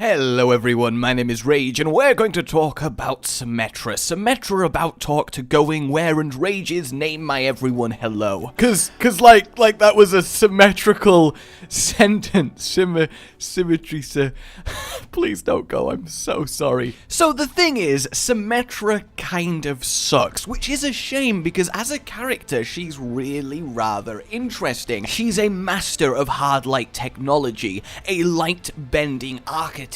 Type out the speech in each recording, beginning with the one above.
Hello everyone, my name is Rage, and we're going to talk about Symmetra. Symmetra about talk to going where, and Rage is name my everyone hello. Cause like that was a symmetrical sentence. Symmetry, please don't go, I'm so sorry. So the thing is, Symmetra kind of sucks, which is a shame because as a character, she's really rather interesting. She's a master of hard light technology, a light-bending architect.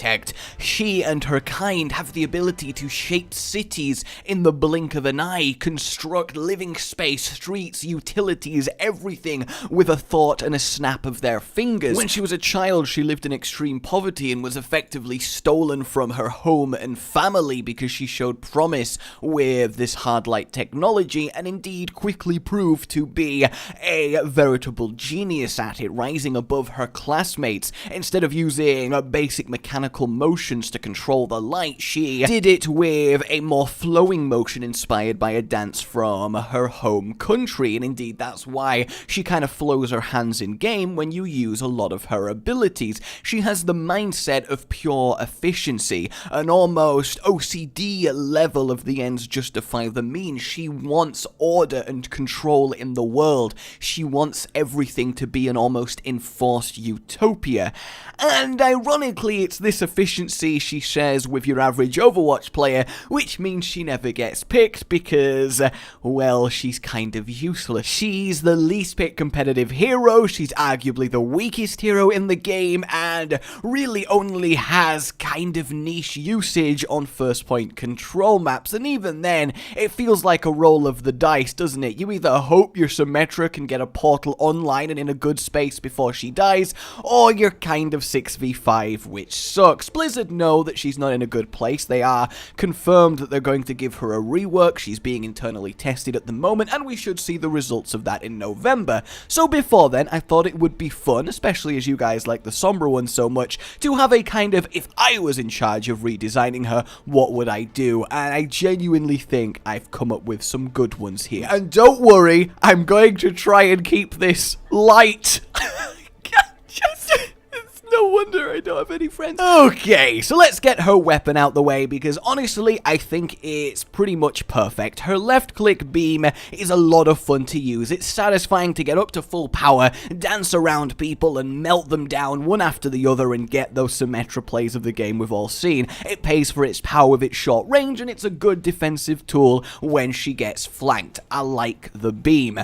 She and her kind have the ability to shape cities in the blink of an eye, construct living space, streets, utilities, everything with a thought and a snap of their fingers. When she was a child, she lived in extreme poverty and was effectively stolen from her home and family because she showed promise with this hard light technology and indeed quickly proved to be a veritable genius at it, rising above her classmates. Instead of using basic mechanical motions to control the light, she did it with a more flowing motion inspired by a dance from her home country, and indeed that's why she kind of flows her hands in game when you use a lot of her abilities. She has the mindset of pure efficiency, an almost OCD level of the ends justify the means. She wants order and control in the world. She wants everything to be an almost enforced utopia, and ironically it's this efficiency she shares with your average Overwatch player, which means she never gets picked because, well, she's kind of useless. She's the least picked competitive hero, she's arguably the weakest hero in the game, and really only has kind of niche usage on first point control maps, and even then, it feels like a roll of the dice, doesn't it? You either hope your Symmetra can get a portal online and in a good space before she dies, or you're kind of 6v5, which sucks. Blizzard know that she's not in a good place. They are confirmed that they're going to give her a rework. She's being internally tested at the moment, and we should see the results of that in November. So before then, I thought it would be fun, especially as you guys like the Sombra one so much, to have a kind of, if I was in charge of redesigning her, what would I do? And I genuinely think I've come up with some good ones here. And don't worry, I'm going to try and keep this light. No wonder I don't have any friends. Okay, so let's get her weapon out the way because honestly, I think it's pretty much perfect. Her left click beam is a lot of fun to use. It's satisfying to get up to full power, dance around people and melt them down one after the other and get those Symmetra plays of the game we've all seen. It pays for its power with its short range and it's a good defensive tool when she gets flanked. I like the beam.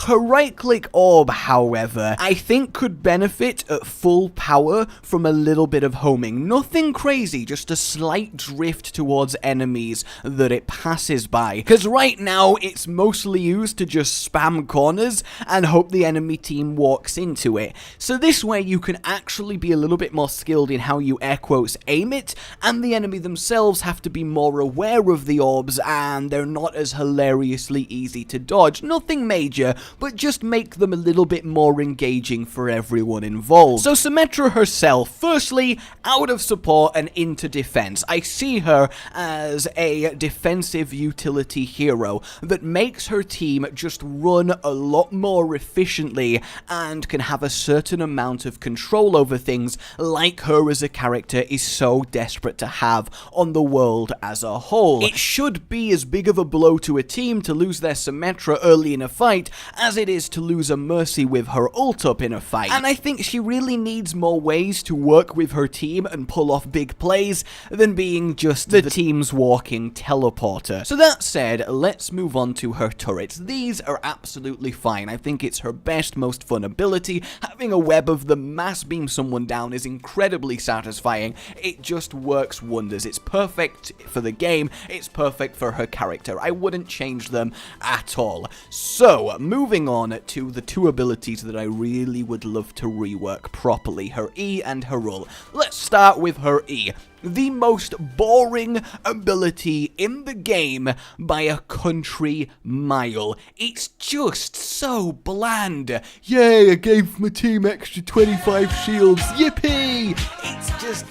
Her right click orb, however, I think could benefit at full power from a little bit of homing. Nothing crazy, just a slight drift towards enemies that it passes by. Because right now, it's mostly used to just spam corners and hope the enemy team walks into it. So this way, you can actually be a little bit more skilled in how you air quotes aim it, and the enemy themselves have to be more aware of the orbs, and they're not as hilariously easy to dodge. Nothing major, but just make them a little bit more engaging for everyone involved. So Symmetra herself, firstly, out of support and into defense. I see her as a defensive utility hero that makes her team just run a lot more efficiently and can have a certain amount of control over things like her as a character is so desperate to have on the world as a whole. It should be as big of a blow to a team to lose their Symmetra early in a fight as it is to lose a Mercy with her ult up in a fight. And I think she really needs more ways to work with her team and pull off big plays than being just the team's walking teleporter. So that said, let's move on to her turrets. These are absolutely fine. I think it's her best, most fun ability. Having a web of them mass beam someone down is incredibly satisfying. It just works wonders. It's perfect for the game. It's perfect for her character. I wouldn't change them at all. So, moving on to the two abilities that I really would love to rework properly, her E and her ult. Let's start with her E. The most boring ability in the game by a country mile. It's just so bland. Yay, I gave my team extra 25 shields. Yippee! It's just...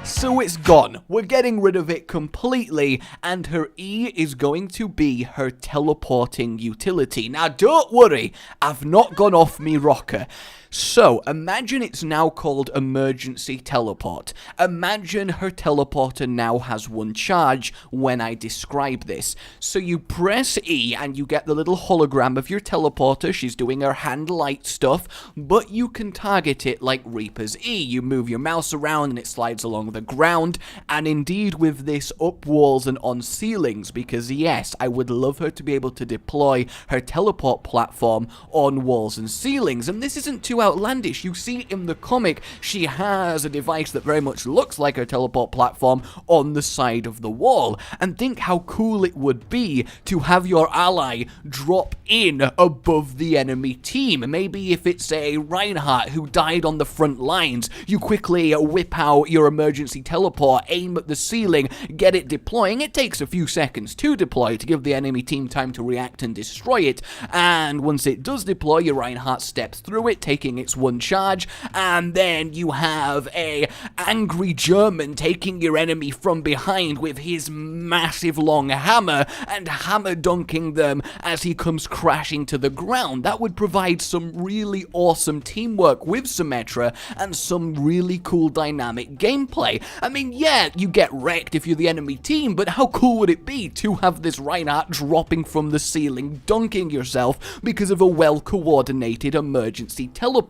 So it's gone. We're getting rid of it completely, and her E is going to be her teleporting utility. Now, don't worry, I've not gone off me rocker. So, imagine it's now called Emergency Teleport. Imagine her teleporter now has one charge when I describe this. So you press E and you get the little hologram of your teleporter. She's doing her hand light stuff, but you can target it like Reaper's E. You move your mouse around and it slides along the ground, and indeed with this up walls and on ceilings, because yes, I would love her to be able to deploy her teleport platform on walls and ceilings, and this isn't too outlandish. You see in the comic, she has a device that very much looks like her teleport platform on the side of the wall, and think how cool it would be to have your ally drop in above the enemy team. Maybe if it's a Reinhardt who died on the front lines, you quickly whip out your emergency teleport, aim at the ceiling, get it deploying. It takes a few seconds to deploy to give the enemy team time to react and destroy it, and once it does deploy, your Reinhardt steps through it, taking its one charge, and then you have a angry German taking your enemy from behind with his massive long hammer and hammer dunking them as he comes crashing to the ground. That would provide some really awesome teamwork with Symmetra and some really cool dynamic gameplay. I mean, yeah, you get wrecked if you're the enemy team, but how cool would it be to have this Reinhardt dropping from the ceiling, dunking yourself because of a well-coordinated emergency teleport?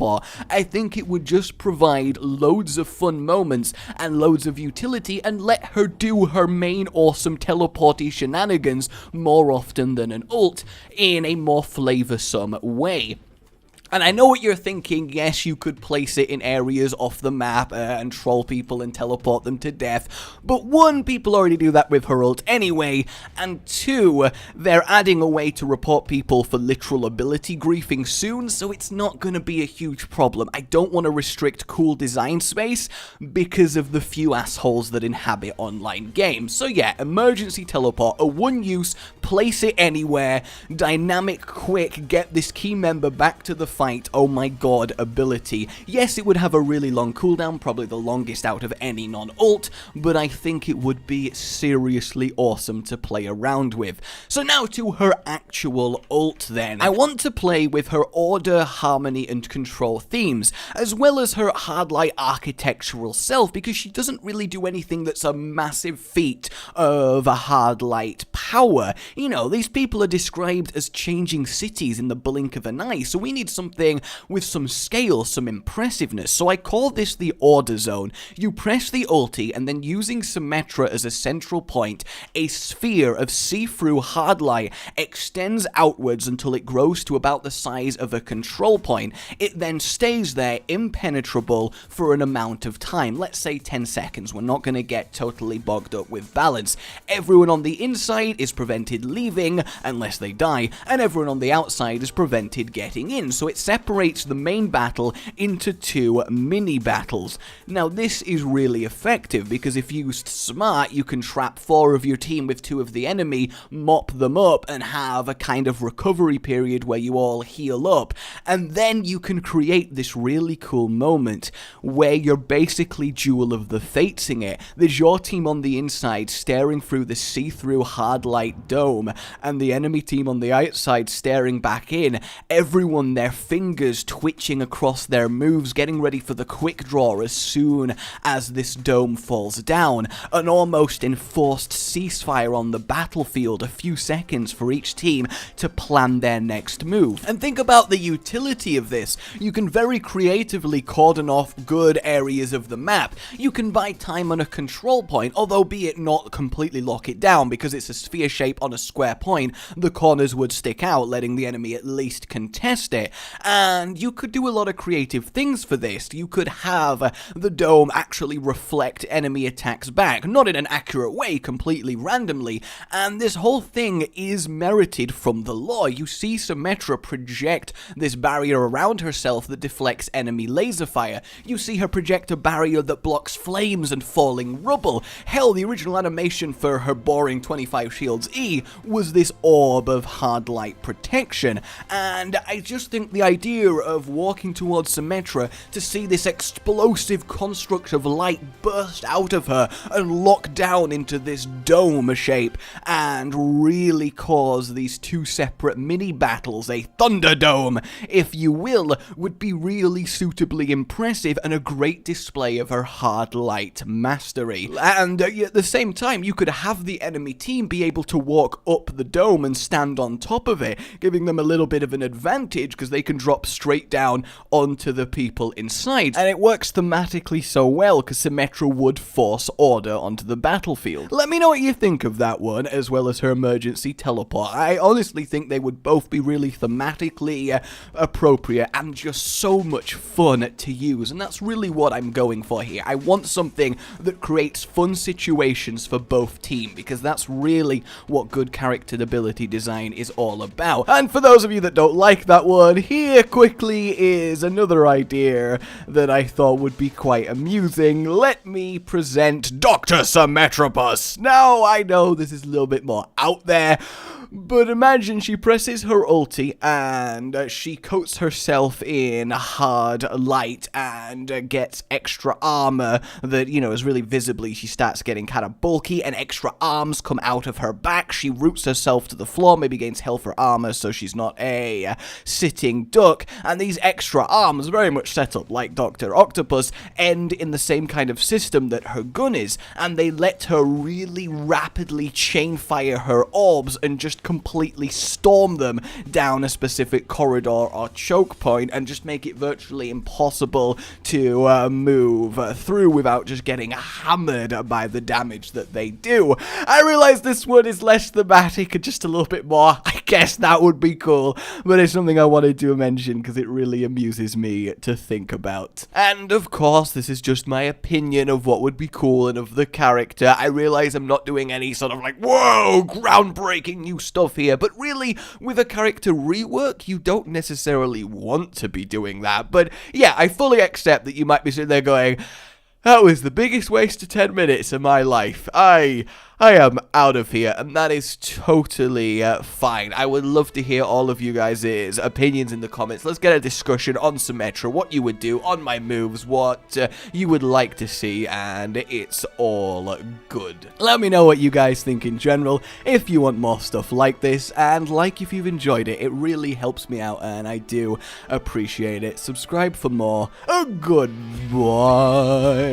I think it would just provide loads of fun moments and loads of utility, and let her do her main awesome teleporty shenanigans more often than an ult in a more flavoursome way. And I know what you're thinking. Yes, you could place it in areas off the map and troll people and teleport them to death, but one, people already do that with her ult anyway, and two, they're adding a way to report people for literal ability griefing soon, so it's not going to be a huge problem. I don't want to restrict cool design space because of the few assholes that inhabit online games. So yeah, emergency teleport, a one use, place it anywhere, dynamic, quick, get this key member back to the fight, oh my god, ability. Yes, it would have a really long cooldown, probably the longest out of any non-ult, but I think it would be seriously awesome to play around with. So now to her actual ult then. I want to play with her order, harmony, and control themes, as well as her hardlight architectural self, because she doesn't really do anything that's a massive feat of a hardlight power. You know, these people are described as changing cities in the blink of an eye, so we need something with some scale, some impressiveness. So I call this the order zone. You press the ulti, and then using Symmetra as a central point, a sphere of see-through hard light extends outwards until it grows to about the size of a control point. It then stays there impenetrable for an amount of time, let's say 10 seconds. We're not going to get totally bogged up with balance. Everyone on the inside is prevented leaving unless they die, and everyone on the outside is prevented getting in. So it separates the main battle into two mini battles. Now this is really effective because if used smart, you can trap 4 of your team with 2 of the enemy, mop them up, and have a kind of recovery period where you all heal up, and then you can create this really cool moment where you're basically Duel of the Fates-ing it. There's your team on the inside staring through the see-through hard light dome, and the enemy team on the outside staring back in, everyone their fingers twitching across their moves, getting ready for the quick draw as soon as this dome falls down. An almost enforced ceasefire on the battlefield, a few seconds for each team to plan their next move. And think about the utility of this. You can very creatively cordon off good areas of the map. You can buy time on a control point, although be it not completely lock it down, because it's a sphere shape on a square point, the corners would stick out, letting the enemy at least contest it. And you could do a lot of creative things for this. You could have the dome actually reflect enemy attacks back, not in an accurate way, completely randomly, and this whole thing is merited from the lore. You see Symmetra project this barrier around herself that deflects enemy laser fire. You see her project a barrier that blocks flames and falling rubble. Hell, the original animation for her boring 25 shields E was this orb of hard light protection, and I just think the the idea of walking towards Symmetra to see this explosive construct of light burst out of her and lock down into this dome shape and really cause these two separate mini battles, a Thunderdome, if you will, would be really suitably impressive and a great display of her hard light mastery. And at the same time, you could have the enemy team be able to walk up the dome and stand on top of it, giving them a little bit of an advantage because they can drop straight down onto the people inside. And it works thematically so well because Symmetra would force order onto the battlefield. Let me know what you think of that one, as well as her emergency teleport. I honestly think they would both be really thematically appropriate and just so much fun to use, and that's really what I'm going for here. I want something that creates fun situations for both teams, because that's really what good character ability design is all about. And for those of you that don't like that one, here quickly is another idea that I thought would be quite amusing. Let me present Dr. Symmetrapus. Now, I know this is a little bit more out there, but imagine she presses her ulti and she coats herself in hard light and gets extra armor that, you know, is really visibly, she starts getting kind of bulky and extra arms come out of her back. She roots herself to the floor, maybe gains health for armor so she's not a sitting duck. And these extra arms, very much set up like Dr. Octopus, end in the same kind of system that her gun is, and they let her really rapidly chain fire her orbs and just completely storm them down a specific corridor or choke point and just make it virtually impossible to move through without just getting hammered by the damage that they do. I realize this one is less thematic and just a little bit more, I guess that would be cool, but it's something I wanted to mention because it really amuses me to think about. And of course, this is just my opinion of what would be cool and of the character. I realize I'm not doing any sort of like, whoa, groundbreaking new stuff here, but really, with a character rework, you don't necessarily want to be doing that. But yeah, I fully accept that you might be sitting there going, that was the biggest waste of 10 minutes of my life. I am out of here, and that is totally fine. I would love to hear all of you guys' opinions in the comments. Let's get a discussion on Symmetra, what you would do on my moves, what you would like to see, and it's all good. Let me know what you guys think in general, if you want more stuff like this, and like if you've enjoyed it. It really helps me out, and I do appreciate it. Subscribe for more. Goodbye.